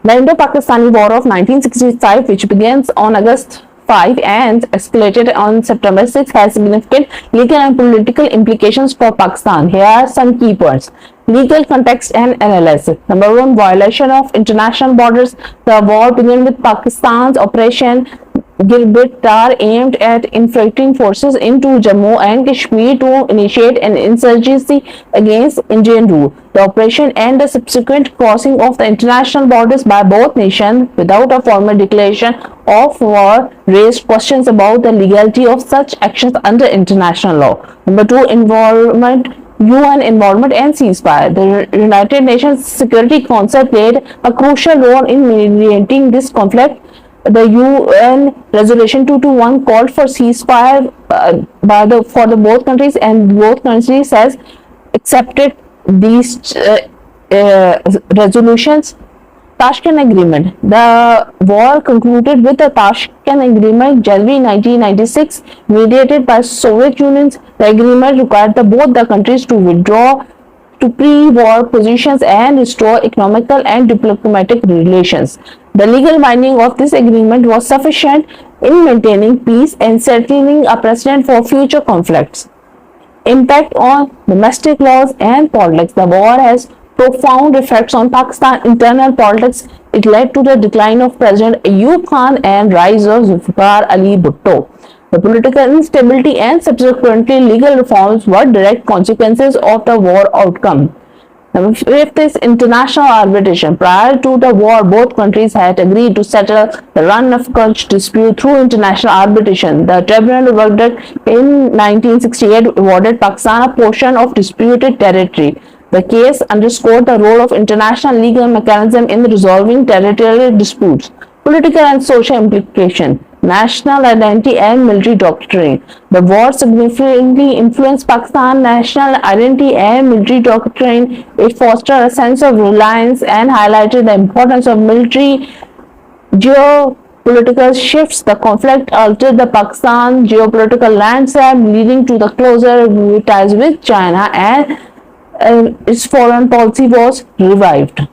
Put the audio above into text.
The Indo-Pakistani War of 1965, which begins on August 5 and escalated on September 6, has significant legal and political implications for Pakistan. Here are some key points. Legal context and analysis. Number one, violation of international borders. The war began with Pakistan's Operation Gibraltar aimed at infiltrating forces into Jammu and Kashmir to initiate an insurgency against Indian rule. The operation and the subsequent crossing of the international borders by both nations without a formal declaration of war raised questions about the legality of such actions under international law. Number two, UN involvement and ceasefire. The United Nations Security Council played a crucial role in mediating this conflict. The UN Resolution 221 called for ceasefire for both countries, and both countries has accepted these resolutions. Tashkent Agreement. The war concluded with the Tashkent Agreement, January 1996, mediated by Soviet Union. The agreement required both the countries to withdraw to pre-war positions and restore economical and diplomatic relations. The legal binding of this agreement was sufficient in maintaining peace and settling a precedent for future conflicts. Impact on domestic laws and politics. The war has profound effects on Pakistan's internal politics. It led to the decline of President Ayub Khan and rise of Zulfikar Ali Bhutto. The political instability and subsequently legal reforms were direct consequences of the war outcome. Fifth is international arbitration. Prior to the war, both countries had agreed to settle the Rann of Kutch dispute through international arbitration. The tribunal verdict in 1968 awarded Pakistan a portion of disputed territory. The case underscored the role of international legal mechanism in resolving territorial disputes. Political and social implication. National identity and military doctrine. The war significantly influenced Pakistan's national identity and military doctrine. It fostered a sense of reliance and highlighted the importance of military geopolitical shifts. The conflict altered the Pakistan geopolitical landscape, leading to the closer ties with China, and its foreign policy was revived.